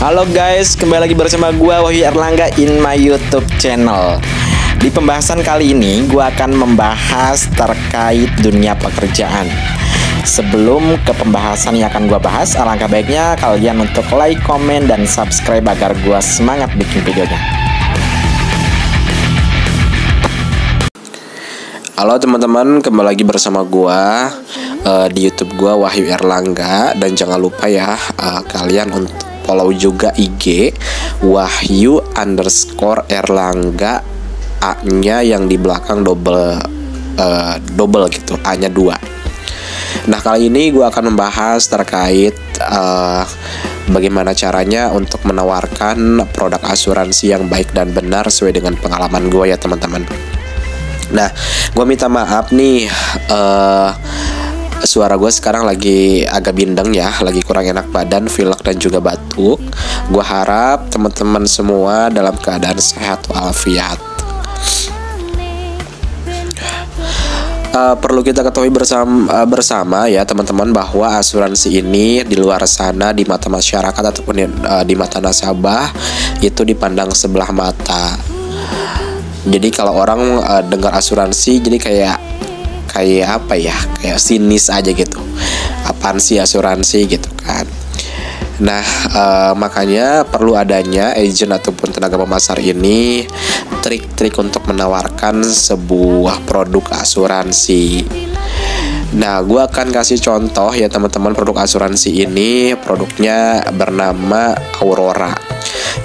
Halo guys, kembali lagi bersama gua Wahyu Erlangga in my YouTube channel. Di pembahasan kali ini gua akan membahas terkait dunia pekerjaan. Sebelum ke pembahasan yang akan gua bahas, alangkah baiknya kalian untuk like, komen, dan subscribe agar gua semangat bikin videonya. Halo teman-teman, kembali lagi bersama gua di YouTube gua Wahyu Erlangga. Dan jangan lupa ya kalian untuk follow juga IG Wahyu_Erlangga, A-nya yang di belakang double gitu, A-nya 2. Nah, kali ini gue akan membahas terkait bagaimana caranya untuk menawarkan produk asuransi yang baik dan benar sesuai dengan pengalaman gue ya teman-teman. Nah, gue minta maaf nih, suara gue sekarang lagi agak bindeng ya, lagi kurang enak badan, pilek dan juga batuk. Gue harap teman-teman semua dalam keadaan sehat walafiat. Perlu kita ketahui bersama ya teman-teman, bahwa asuransi ini di luar sana di mata masyarakat ataupun di mata nasabah itu dipandang sebelah mata. Jadi kalau orang dengar asuransi jadi kayak apa ya, kayak sinis aja gitu. Apaan sih asuransi gitu kan. Nah, makanya perlu adanya agent ataupun tenaga pemasar ini trik-trik untuk menawarkan sebuah produk asuransi. Nah, gue akan kasih contoh ya teman-teman. Produk asuransi ini produknya bernama Aurora.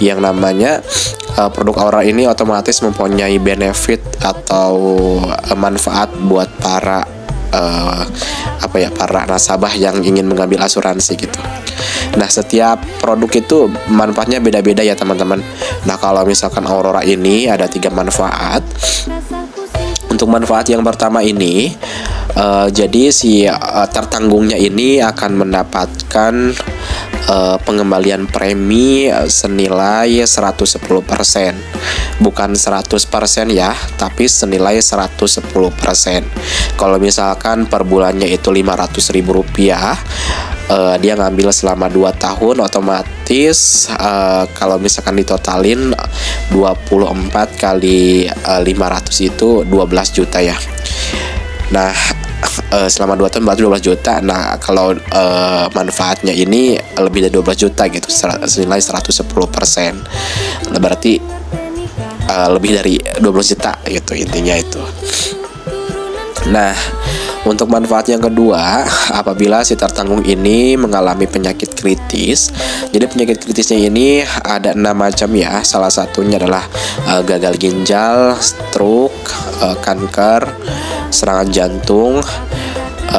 Yang namanya produk Aurora ini otomatis mempunyai benefit atau manfaat buat para para nasabah yang ingin mengambil asuransi gitu. Nah, setiap produk itu manfaatnya beda-beda ya teman-teman. Nah, kalau misalkan Aurora ini ada 3 manfaat. Untuk manfaat yang pertama ini, jadi si tertanggungnya ini akan mendapatkan pengembalian premi senilai 110%. Bukan 100% ya, tapi senilai 110%. Kalau misalkan per bulannya itu Rp500.000, dia ngambil selama 2 tahun, otomatis kalau misalkan ditotalin 24 kali 500 itu 12 juta ya. Nah, selama 2 tahun berarti 12 juta. Nah, kalau manfaatnya ini lebih dari 12 juta gitu, senilai 110%. Berarti lebih dari 12 juta gitu intinya itu. Nah, untuk manfaat yang kedua, apabila si tertanggung ini mengalami penyakit kritis. Jadi penyakit kritisnya ini ada 6 macam ya. Salah satunya adalah gagal ginjal, stroke, kanker, serangan jantung.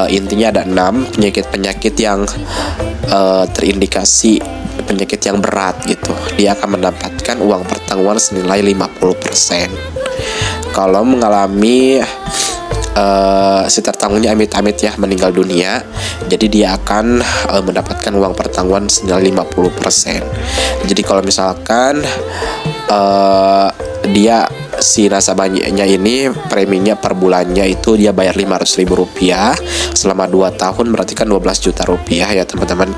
Intinya ada 6 penyakit-penyakit yang terindikasi penyakit yang berat gitu. Dia akan mendapatkan uang pertanggungan senilai 50%. Kalau mengalami si tertanggungnya amit-amit ya meninggal dunia, jadi dia akan mendapatkan uang pertanggungan senilai 50%. Jadi kalau misalkan dia si nasabahnya ini preminya per bulannya itu dia bayar Rp500.000 selama 2 tahun, berarti kan 12 juta rupiah ya teman-teman.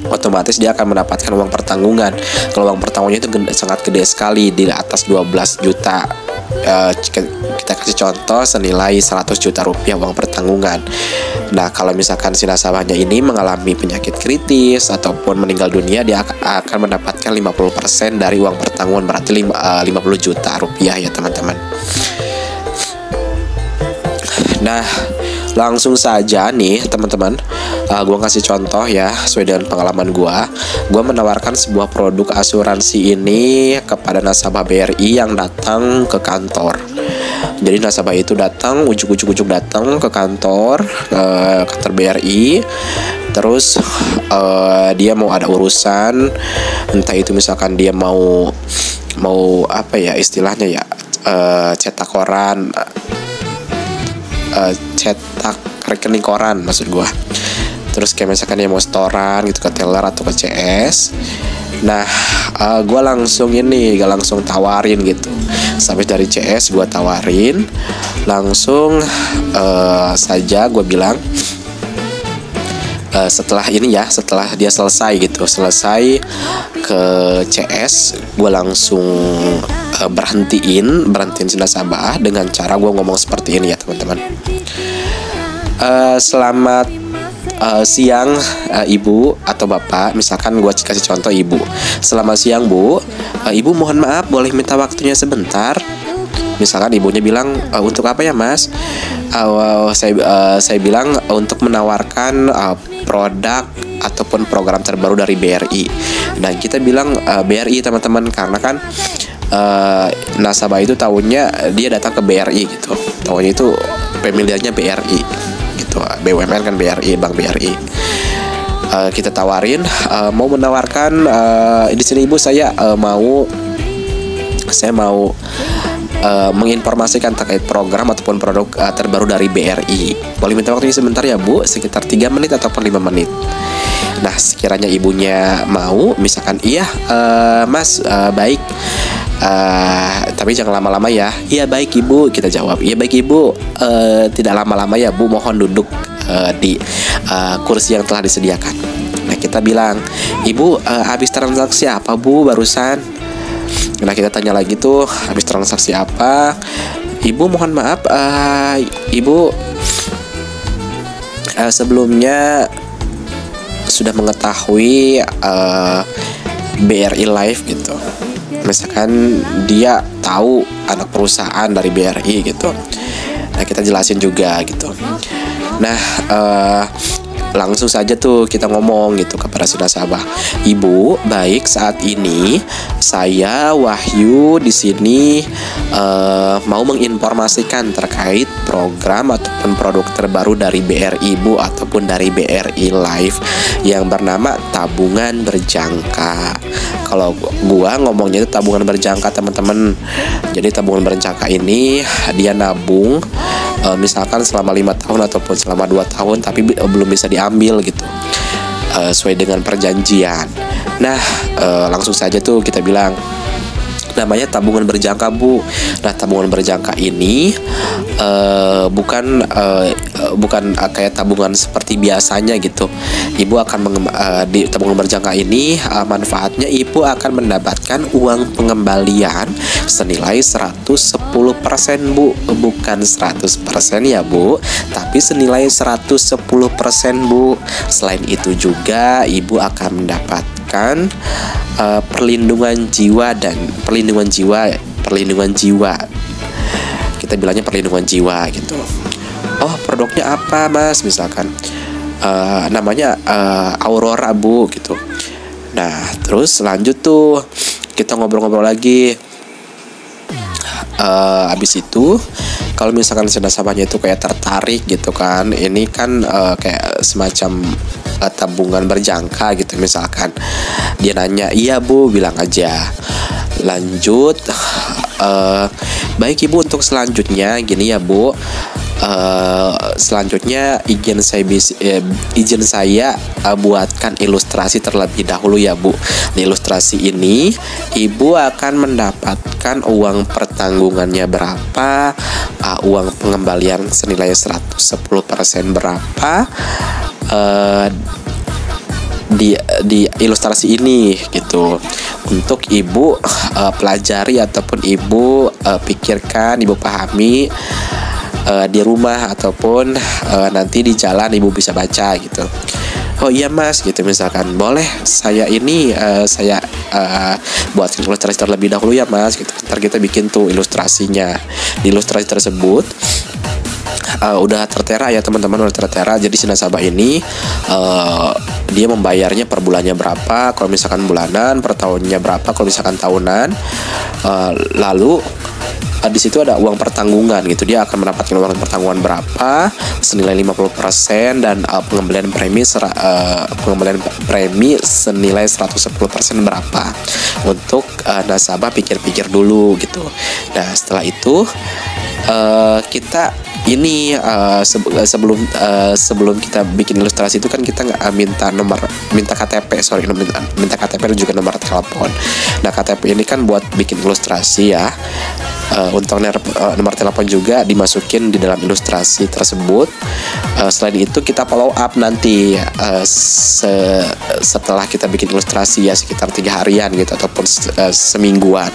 Otomatis dia akan mendapatkan uang pertanggungan. Kalau uang pertanggungannya itu sangat gede sekali, di atas 12 juta. Kita kasih contoh senilai 100 juta rupiah uang pertanggungan. Nah, kalau misalkan si nasabahnya ini mengalami penyakit kritis ataupun meninggal dunia, dia akan mendapatkan 50% dari uang pertanggungan, berarti 50 juta rupiah ya teman-teman. Nah, langsung saja nih teman-teman, gue kasih contoh ya sesuai dengan pengalaman gue. Gue menawarkan sebuah produk asuransi ini kepada nasabah BRI yang datang ke kantor. Jadi nasabah itu datang, ujuk-ujuk datang ke kantor BRI. Terus dia mau ada urusan, entah itu misalkan dia mau apa ya istilahnya ya, cetak koran, cetak rekening koran maksud gue. Terus kayak misalkan dia mau setoran gitu ke teller atau ke CS. Nah, gue langsung tawarin gitu. Sampai dari CS gue tawarin, langsung saja gue bilang setelah ini ya, setelah dia selesai ke CS, gue langsung berhentiin si nasabah dengan cara gue ngomong seperti ini ya teman-teman. Selamat siang ibu atau bapak, misalkan gue kasih contoh ibu. Selamat siang bu, ibu mohon maaf boleh minta waktunya sebentar. Misalkan ibunya bilang untuk apa ya mas? Saya bilang untuk menawarkan produk ataupun program terbaru dari BRI. Nah kita bilang BRI teman-teman, karena kan nasabah itu tahunya dia datang ke BRI gitu, tahunya itu pemilihannya BRI gitu, BUMN kan BRI, Bank BRI. Kita tawarin mau menawarkan di sini ibu, saya mau menginformasikan terkait program ataupun produk terbaru dari BRI. Boleh minta waktunya sebentar ya bu, sekitar 3 menit ataupun 5 menit. Nah sekiranya ibunya mau, misalkan iya mas, baik, tapi jangan lama-lama ya. Iya baik ibu, kita jawab. Iya baik ibu, tidak lama-lama ya bu, mohon duduk di kursi yang telah disediakan. Nah kita bilang, ibu habis transaksi apa bu barusan? Nah kita tanya lagi tuh, habis transaksi apa? Ibu mohon maaf, ibu sebelumnya sudah mengetahui BRI Live gitu. Misalkan dia tahu anak perusahaan dari BRI gitu. Nah kita jelasin juga gitu. Nah langsung saja tuh kita ngomong gitu kepada si nasabah. Ibu, baik, saat ini saya Wahyu di sini mau menginformasikan terkait program ataupun produk terbaru dari BRI Bu ataupun dari BRI Live yang bernama tabungan berjangka. Kalau gua ngomongnya itu tabungan berjangka teman-teman. Jadi tabungan berjangka ini dia nabung misalkan selama 5 tahun ataupun selama 2 tahun tapi belum bisa diambil gitu, sesuai dengan perjanjian. Nah langsung saja tuh kita bilang namanya tabungan berjangka Bu. Nah tabungan berjangka ini bukan kayak tabungan seperti biasanya gitu. Ibu akan di tabungan berjangka ini manfaatnya ibu akan mendapatkan uang pengembalian senilai 110% Bu, bukan 100% ya Bu, tapi senilai 110% Bu. Selain itu juga ibu akan mendapatkan perlindungan jiwa dan perlindungan jiwa. Kita bilangnya perlindungan jiwa gitu. Oh, produknya apa, Mas? Misalkan namanya Aurora, Bu gitu. Nah, terus lanjut tuh kita ngobrol-ngobrol lagi. Habis itu kalau misalkan si nasabahnya itu kayak tertarik gitu kan, ini kan kayak semacam tabungan berjangka gitu, misalkan dia nanya, iya Bu, bilang aja. Lanjut, baik Ibu, untuk selanjutnya gini ya Bu, selanjutnya izin saya buatkan ilustrasi terlebih dahulu ya Bu. Di ilustrasi ini Ibu akan mendapatkan uang pertanggungannya berapa, uang pengembalian senilai 110% berapa, di ilustrasi ini gitu, untuk ibu pelajari ataupun ibu pikirkan, ibu pahami di rumah ataupun nanti di jalan ibu bisa baca gitu. Oh iya Mas gitu, misalkan boleh saya ini saya buat ilustrasi terlebih dahulu ya Mas gitu. Ntar kita bikin tuh ilustrasinya. Di ilustrasi tersebut udah tertera ya teman-teman, udah tertera. Jadi si nasabah ini dia membayarnya per bulannya berapa, kalau misalkan bulanan, per tahunnya berapa kalau misalkan tahunan. Lalu di situ ada uang pertanggungan gitu, dia akan mendapatkan uang pertanggungan berapa senilai 50% dan pengembalian premi senilai 110% berapa. Untuk nasabah pikir-pikir dulu gitu. Nah setelah itu kita ini sebelum kita bikin ilustrasi itu kan kita nggak minta KTP dan juga nomor telepon. Nah KTP ini kan buat bikin ilustrasi ya. untuk nomor telepon juga dimasukin di dalam ilustrasi tersebut. Selain itu kita follow up nanti setelah kita bikin ilustrasi ya sekitar 3 harian gitu ataupun semingguan.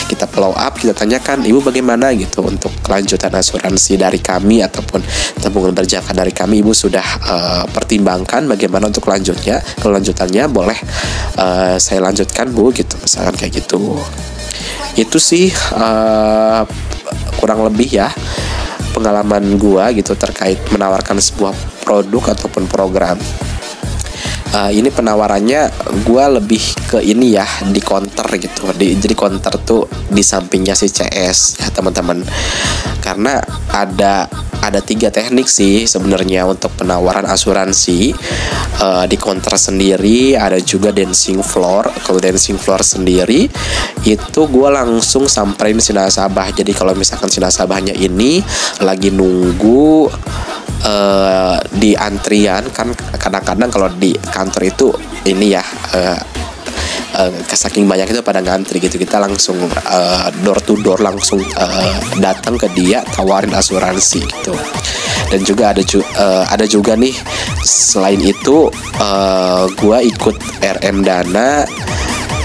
Kita follow up, kita tanyakan ibu bagaimana gitu untuk kelanjutan asuransi dari kami ataupun tabungan berjangka dari kami, ibu sudah pertimbangkan bagaimana untuk kelanjutannya boleh saya lanjutkan bu gitu, misalkan kayak gitu. Itu sih kurang lebih ya pengalaman gua gitu terkait menawarkan sebuah produk ataupun program. Ini penawarannya gue lebih ke ini ya, di counter gitu. Jadi counter tuh di sampingnya si CS ya teman-teman. Karena ada 3 teknik sih sebenarnya untuk penawaran asuransi. Di counter sendiri ada juga dancing floor. Kalau dancing floor sendiri itu gue langsung samperin si nasabah. Jadi kalau misalkan si nasabahnya ini lagi nunggu di antrian, kan kadang-kadang kalau di kantor itu ini ya saking banyak itu pada ngantri gitu, kita langsung door to door langsung datang ke dia tawarin asuransi gitu. Dan juga ada juga nih selain itu gua ikut RM Dana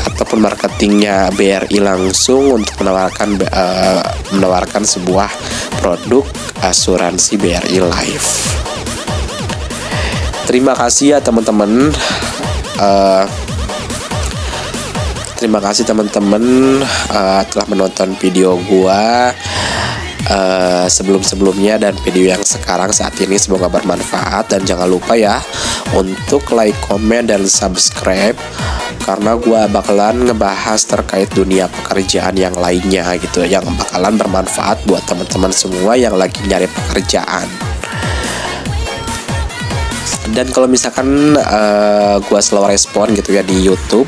ataupun marketingnya BRI langsung untuk menawarkan sebuah produk asuransi BRI Life. Terima kasih ya teman-teman. Terima kasih teman-teman telah menonton video gua sebelum-sebelumnya dan video yang sekarang saat ini. Semoga bermanfaat dan jangan lupa ya untuk like, komen, dan subscribe karena gua bakalan ngebahas terkait dunia pekerjaan yang lainnya gitu, yang bakalan bermanfaat buat teman-teman semua yang lagi nyari pekerjaan. Dan kalau misalkan gua slow respon gitu ya di YouTube,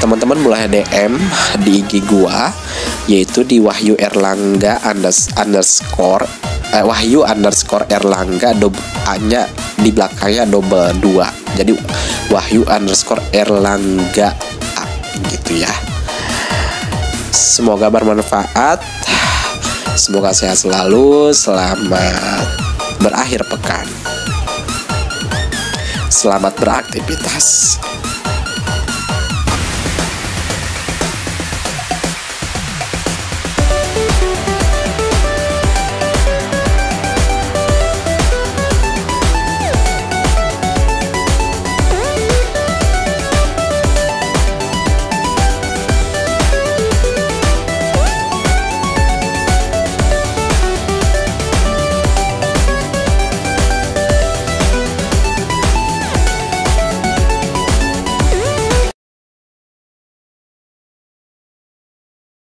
teman-teman boleh DM di IG gua, yaitu di Wahyu Erlangga underscore Wahyu underscore Erlangga, A-nya di belakangnya double 2. Jadi Wahyu underscore Erlangga gitu ya. Semoga bermanfaat. Semoga sehat selalu. Selamat berakhir pekan. Selamat beraktivitas.